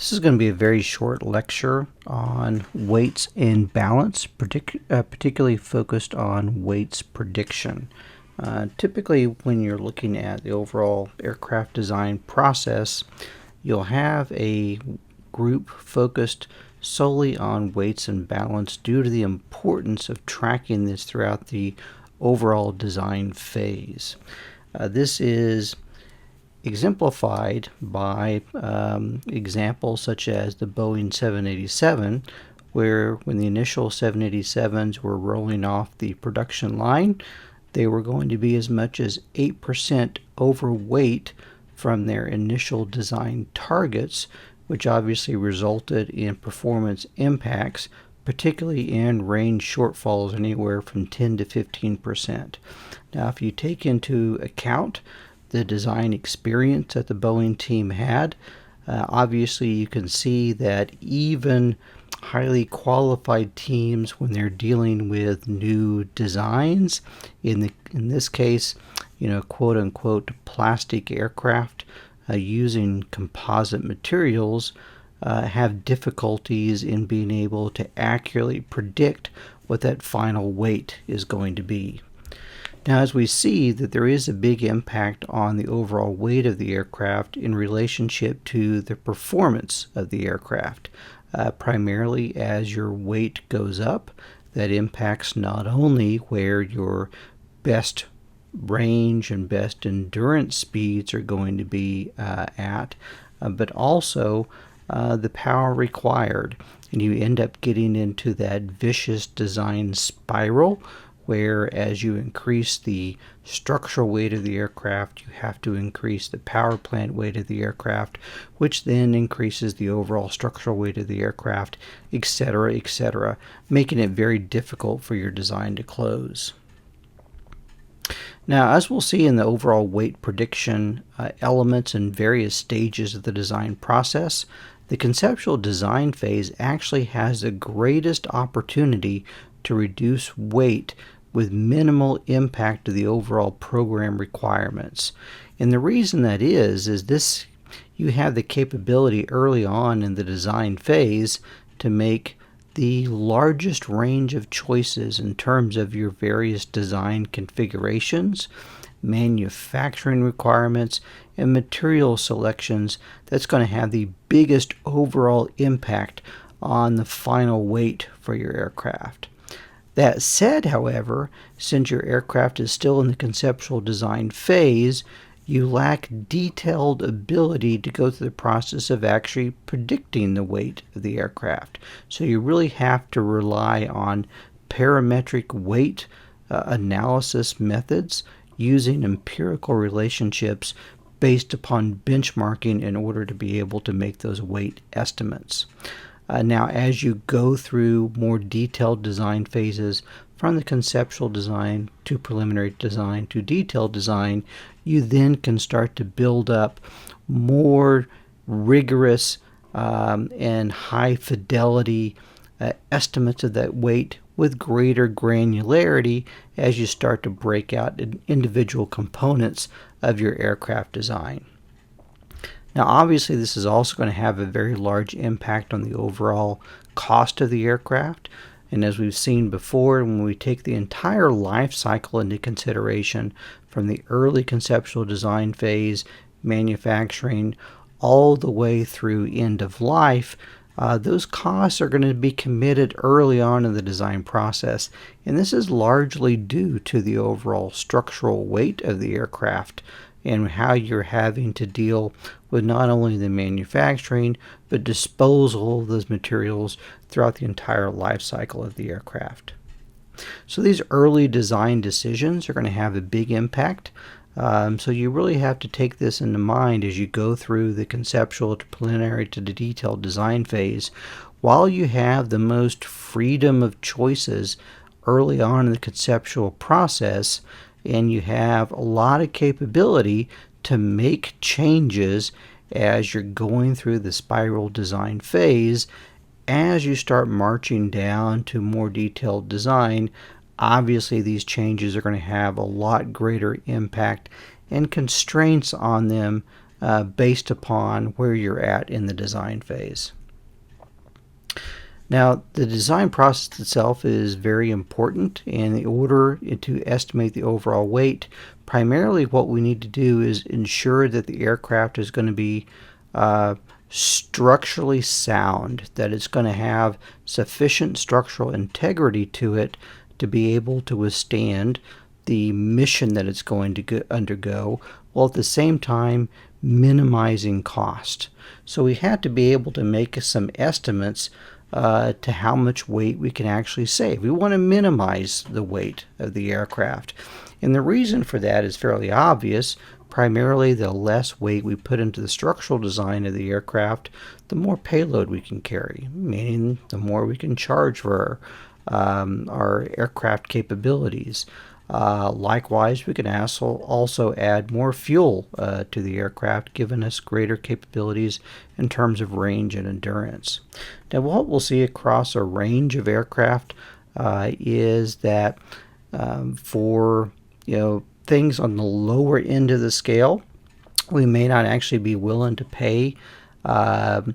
This is going to be a very short lecture on weights and balance, particularly focused on weights prediction. Typically, when you're looking at the overall aircraft design process, you'll have a group focused solely on weights and balance due to the importance of tracking this throughout the overall design phase. This is exemplified by examples such as the Boeing 787, where when the initial 787s were rolling off the production line, they were going to be as much as 8% overweight from their initial design targets, which obviously resulted in performance impacts, particularly in range shortfalls anywhere from 10 to 15%. Now, if you take into account the design experience that the Boeing team had, obviously you can see that even highly qualified teams, when they're dealing with new designs, in this case, quote unquote plastic aircraft using composite materials, have difficulties in being able to accurately predict what that final weight is going to be. Now, as we see that there is a big impact on the overall weight of the aircraft in relationship to the performance of the aircraft, primarily as your weight goes up, that impacts not only where your best range and best endurance speeds are going to be at, but also the power required. And you end up getting into that vicious design spiral where as you increase the structural weight of the aircraft, you have to increase the power plant weight of the aircraft, which then increases the overall structural weight of the aircraft, etc., making it very difficult for your design to close. Now, as we'll see in the overall weight prediction elements and various stages of the design process, the conceptual design phase actually has the greatest opportunity to reduce weight with minimal impact to the overall program requirements. And the reason that is this: you have the capability early on in the design phase to make the largest range of choices in terms of your various design configurations, manufacturing requirements, and material selections that's going to have the biggest overall impact on the final weight for your aircraft. That said, however, since your aircraft is still in the conceptual design phase, you lack detailed ability to go through the process of actually predicting the weight of the aircraft. So you really have to rely on parametric weight analysis methods using empirical relationships based upon benchmarking in order to be able to make those weight estimates. Now, as you go through more detailed design phases, from the conceptual design to preliminary design to detailed design, you then can start to build up more rigorous and high fidelity estimates of that weight with greater granularity as you start to break out individual components of your aircraft design. Now, obviously, this is also going to have a very large impact on the overall cost of the aircraft. And as we've seen before, when we take the entire life cycle into consideration, from the early conceptual design phase, manufacturing, all the way through end of life, those costs are going to be committed early on in the design process. And this is largely due to the overall structural weight of the aircraft and how you're having to deal with not only the manufacturing, but disposal of those materials throughout the entire life cycle of the aircraft. So these early design decisions are going to have a big impact. So you really have to take this into mind as you go through the conceptual to preliminary to the detailed design phase. While you have the most freedom of choices early on in the conceptual process, and you have a lot of capability to make changes as you're going through the spiral design phase, as you start marching down to more detailed design, obviously these changes are going to have a lot greater impact and constraints on them based upon where you're at in the design phase. Now, the design process itself is very important, and in order to estimate the overall weight, primarily what we need to do is ensure that the aircraft is going to be structurally sound, that it's going to have sufficient structural integrity to it to be able to withstand the mission that it's going to undergo, while at the same time minimizing cost. So we had to be able to make some estimates to how much weight we can actually save. We want to minimize the weight of the aircraft. And the reason for that is fairly obvious. Primarily, the less weight we put into the structural design of the aircraft, the more payload we can carry, meaning the more we can charge for our aircraft capabilities. Likewise, we can also add more fuel to the aircraft, giving us greater capabilities in terms of range and endurance. Now, what we'll see across a range of aircraft is that for things on the lower end of the scale, we may not actually be willing to pay to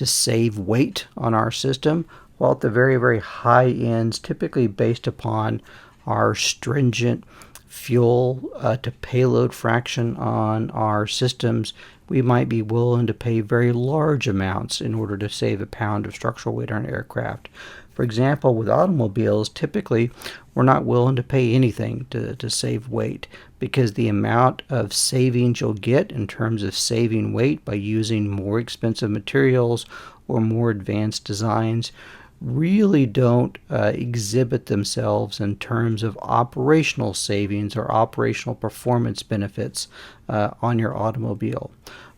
save weight on our system, while at the very, very high ends, typically based upon our stringent fuel to payload fraction on our systems, we might be willing to pay very large amounts in order to save a pound of structural weight on an aircraft. For example, with automobiles, typically we're not willing to pay anything to save weight, because the amount of savings you'll get in terms of saving weight by using more expensive materials or more advanced designs really don't exhibit themselves in terms of operational savings or operational performance benefits on your automobile.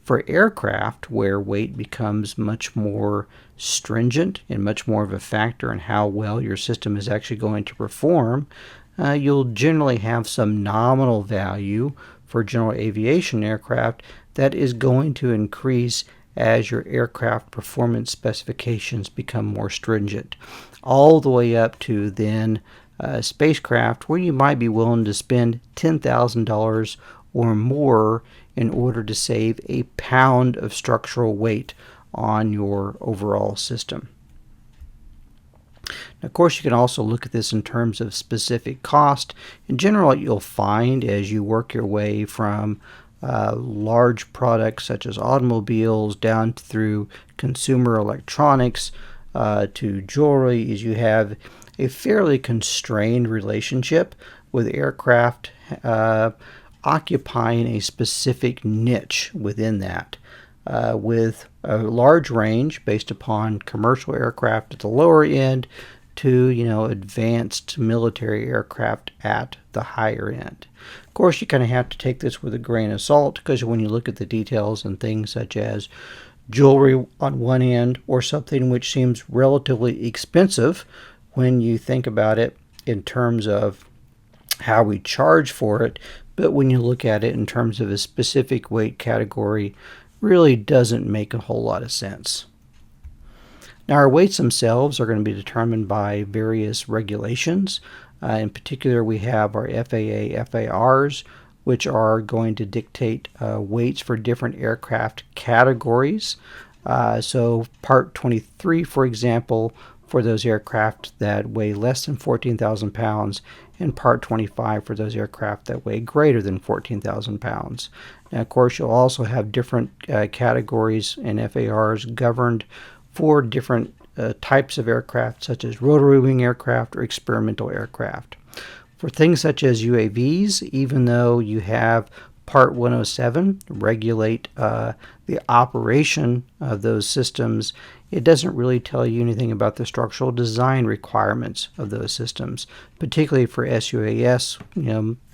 For aircraft, where weight becomes much more stringent and much more of a factor in how well your system is actually going to perform, you'll generally have some nominal value for general aviation aircraft that is going to increase as your aircraft performance specifications become more stringent, all the way up to then spacecraft where you might be willing to spend $10,000 or more in order to save a pound of structural weight on your overall system. Now, of course, you can also look at this in terms of specific cost. In general, what you'll find as you work your way from large products such as automobiles down through consumer electronics to jewelry is you have a fairly constrained relationship with aircraft occupying a specific niche within that, with a large range based upon commercial aircraft at the lower end to advanced military aircraft at the higher end. Of course, you kind of have to take this with a grain of salt, because when you look at the details and things such as jewelry on one end, or something which seems relatively expensive when you think about it in terms of how we charge for it, but when you look at it in terms of a specific weight category, really doesn't make a whole lot of sense. Now, our weights themselves are going to be determined by various regulations. In particular, we have our FAA FARs, which are going to dictate weights for different aircraft categories. So Part 23, for example, for those aircraft that weigh less than 14,000 pounds, and Part 25 for those aircraft that weigh greater than 14,000 pounds. Now, of course, you'll also have different categories and FARs governed for different types of aircraft, such as rotary wing aircraft or experimental aircraft. For things such as UAVs, even though you have Part 107 regulate the operation of those systems, it doesn't really tell you anything about the structural design requirements of those systems, particularly for SUAS,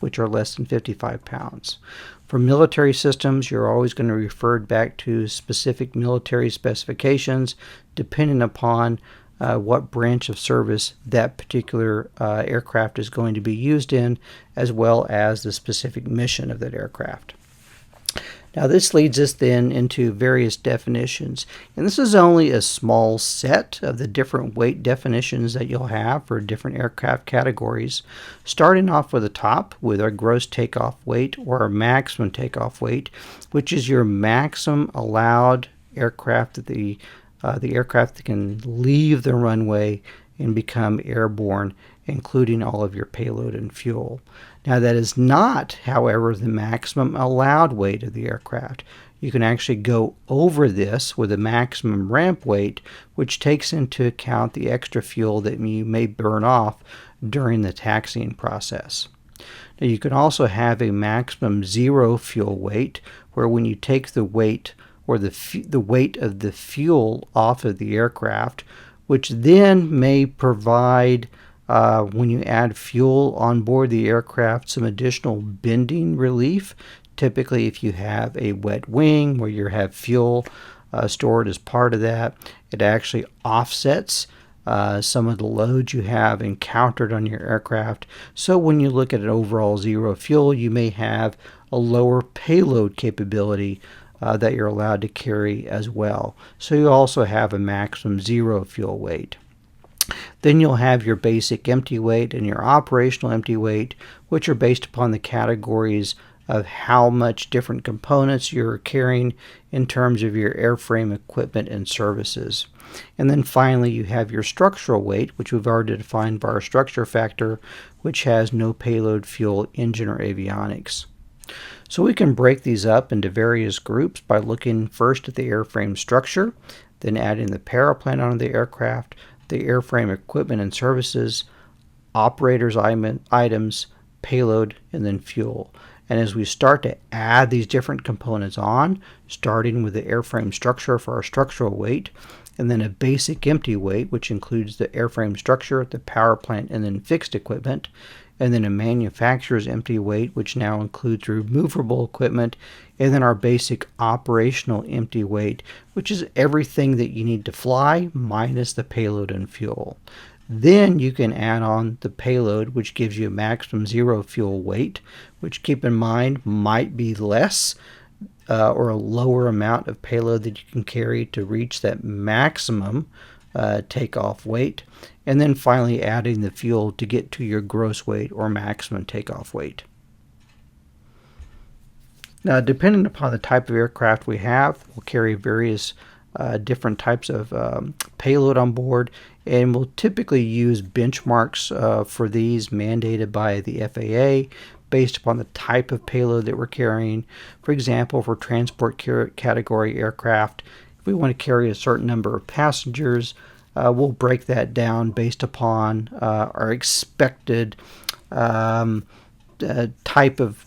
which are less than 55 pounds. For military systems, you're always going to refer back to specific military specifications depending upon what branch of service that particular aircraft is going to be used in, as well as the specific mission of that aircraft. Now this leads us then into various definitions, and this is only a small set of the different weight definitions that you'll have for different aircraft categories. Starting off with the top with our gross takeoff weight or our maximum takeoff weight, which is your maximum allowed aircraft that the aircraft that can leave the runway and become airborne, including all of your payload and fuel. Now that is not, however, the maximum allowed weight of the aircraft. You can actually go over this with a maximum ramp weight, which takes into account the extra fuel that you may burn off during the taxiing process. Now you can also have a maximum zero fuel weight, where when you take the weight or the weight of the fuel off of the aircraft, which then may provide when you add fuel on board the aircraft some additional bending relief. Typically if you have a wet wing where you have fuel stored as part of that, it actually offsets some of the loads you have encountered on your aircraft. So when you look at an overall zero fuel, you may have a lower payload capability that you're allowed to carry as well. So you also have a maximum zero fuel weight. Then you'll have your basic empty weight and your operational empty weight, which are based upon the categories of how much different components you're carrying in terms of your airframe equipment and services. And then finally you have your structural weight, which we've already defined by our structure factor, which has no payload, fuel, engine, or avionics. So we can break these up into various groups by looking first at the airframe structure, then adding the power plant onto the aircraft, the airframe equipment and services, operators items, payload, and then fuel. And as we start to add these different components on, starting with the airframe structure for our structural weight, and then a basic empty weight, which includes the airframe structure, the power plant, and then fixed equipment, and then a manufacturer's empty weight, which now includes removable equipment, and then our basic operational empty weight, which is everything that you need to fly minus the payload and fuel. Then you can add on the payload, which gives you a maximum zero fuel weight, which, keep in mind, might be less or a lower amount of payload that you can carry to reach that maximum takeoff weight. And then finally adding the fuel to get to your gross weight or maximum takeoff weight. Now, depending upon the type of aircraft we have, we'll carry various different types of payload on board, and we'll typically use benchmarks for these mandated by the FAA based upon the type of payload that we're carrying. For example, for transport category aircraft, if we want to carry a certain number of passengers, we'll break that down based upon our expected type of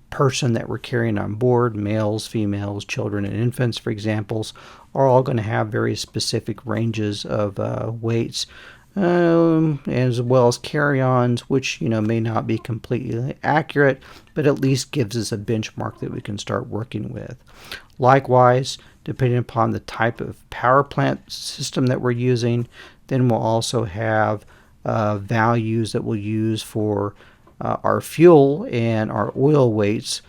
person that we're carrying on board. Males, females, children, and infants, for examples, are all going to have very specific ranges of weights, as well as carry-ons, which may not be completely accurate, but at least gives us a benchmark that we can start working with. Likewise, depending upon the type of power plant system that we're using, then we'll also have values that we'll use for our fuel and our oil weights,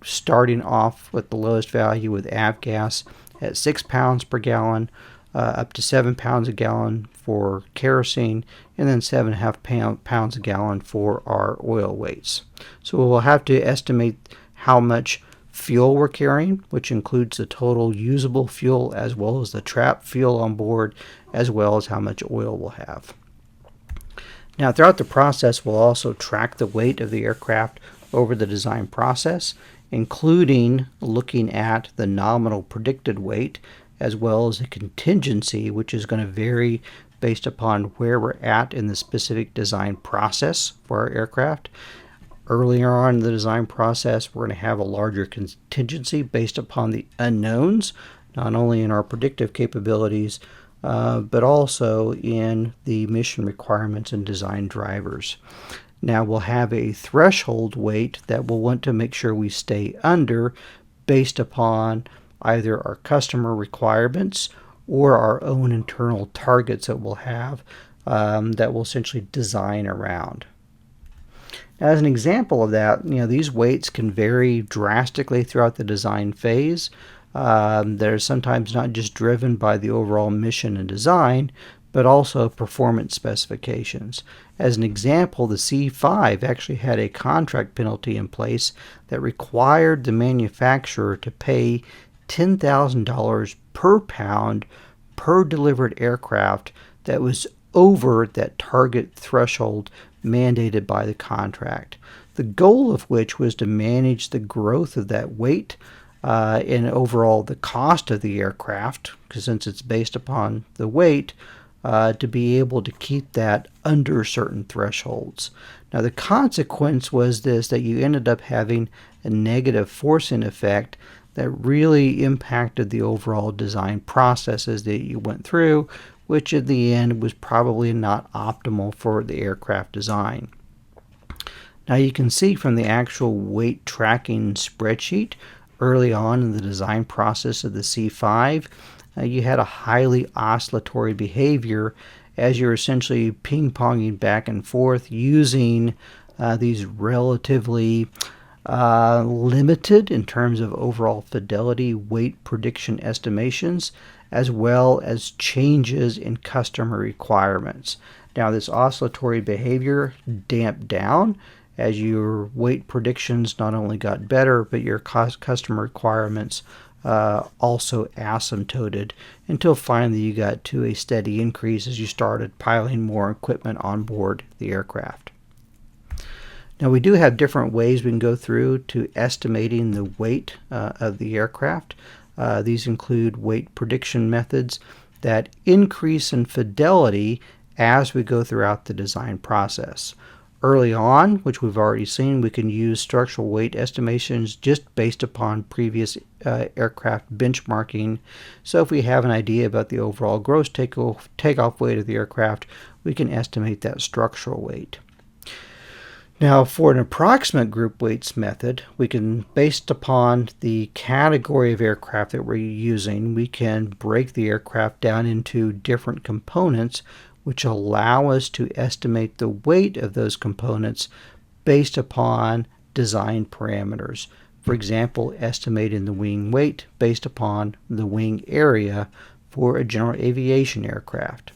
starting off with the lowest value with avgas at 6 pounds per gallon, up to 7 pounds a gallon for kerosene, and then 7.5 pounds a gallon for our oil weights. So we'll have to estimate how much fuel we're carrying, which includes the total usable fuel as well as the trapped fuel on board, as well as how much oil we'll have. Now, throughout the process, we'll also track the weight of the aircraft over the design process, including looking at the nominal predicted weight, as well as a contingency, which is going to vary based upon where we're at in the specific design process for our aircraft. Earlier on in the design process, we're going to have a larger contingency based upon the unknowns, not only in our predictive capabilities, but also in the mission requirements and design drivers. Now we'll have a threshold weight that we'll want to make sure we stay under based upon either our customer requirements or our own internal targets that we'll have that we'll essentially design around. As an example of that, these weights can vary drastically throughout the design phase. They're sometimes not just driven by the overall mission and design, but also performance specifications. As an example, the C5 actually had a contract penalty in place that required the manufacturer to pay $10,000 per pound per delivered aircraft that was over that target threshold mandated by the contract. The goal of which was to manage the growth of that weight and overall the cost of the aircraft, because since it's based upon the weight, to be able to keep that under certain thresholds. Now the consequence was this, that you ended up having a negative forcing effect that really impacted the overall design processes that you went through, which in the end was probably not optimal for the aircraft design. Now you can see from the actual weight tracking spreadsheet early on in the design process of the C5, you had a highly oscillatory behavior as you're essentially ping-ponging back and forth using these relatively limited in terms of overall fidelity weight prediction estimations, as well as changes in customer requirements. Now this oscillatory behavior damped down as your weight predictions not only got better, but your customer requirements also asymptoted until finally you got to a steady increase as you started piling more equipment on board the aircraft. Now we do have different ways we can go through to estimating the weight of the aircraft. These include weight prediction methods that increase in fidelity as we go throughout the design process. Early on, which we've already seen, we can use structural weight estimations just based upon previous aircraft benchmarking. So if we have an idea about the overall gross takeoff weight of the aircraft, we can estimate that structural weight. Now, for an approximate group weights method, we can, based upon the category of aircraft that we're using, we can break the aircraft down into different components, which allow us to estimate the weight of those components based upon design parameters. For example, estimating the wing weight based upon the wing area for a general aviation aircraft.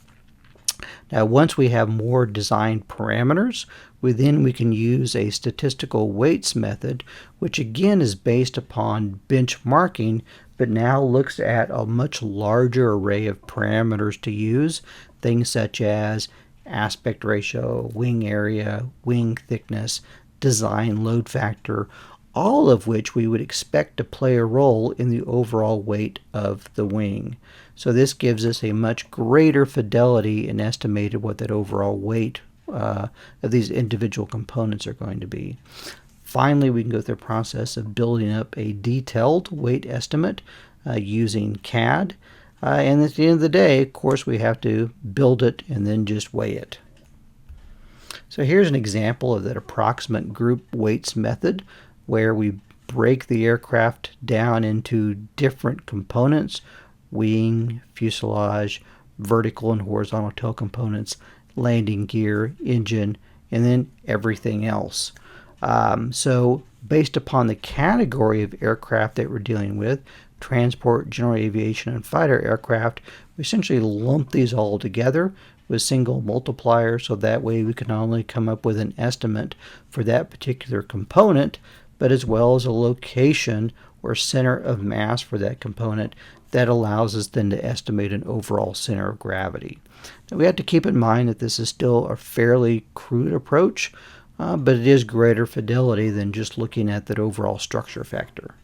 Now, once we have more design parameters, we can use a statistical weights method, which again is based upon benchmarking, but now looks at a much larger array of parameters to use, things such as aspect ratio, wing area, wing thickness, design load factor, all of which we would expect to play a role in the overall weight of the wing. So this gives us a much greater fidelity in estimating what that overall weight of these individual components are going to be. Finally, we can go through the process of building up a detailed weight estimate using CAD. And at the end of the day, of course, we have to build it and then just weigh it. So here's an example of that approximate group weights method, where we break the aircraft down into different components: wing, fuselage, vertical and horizontal tail components, landing gear, engine, and then everything else. So based upon the category of aircraft that we're dealing with, transport, general aviation, and fighter aircraft, we essentially lump these all together with single multipliers, so that way we can not only come up with an estimate for that particular component, but as well as a location or center of mass for that component that allows us then to estimate an overall center of gravity. Now, we have to keep in mind that this is still a fairly crude approach, but it is greater fidelity than just looking at that overall structure factor.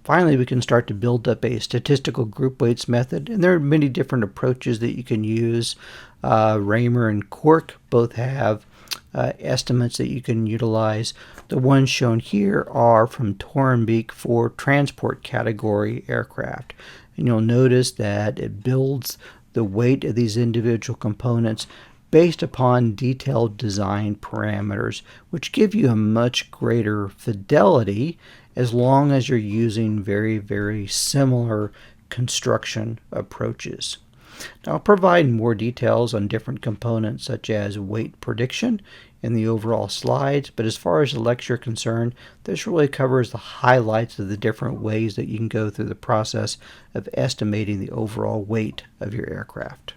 Finally, we can start to build up a statistical group weights method, and there are many different approaches that you can use. Raymer and Cork both have estimates that you can utilize. The ones shown here are from Torenbeek for transport category aircraft. And you'll notice that it builds the weight of these individual components based upon detailed design parameters, which give you a much greater fidelity as long as you're using very, very similar construction approaches. Now, I'll provide more details on different components such as weight prediction in the overall slides, but as far as the lecture is concerned, this really covers the highlights of the different ways that you can go through the process of estimating the overall weight of your aircraft.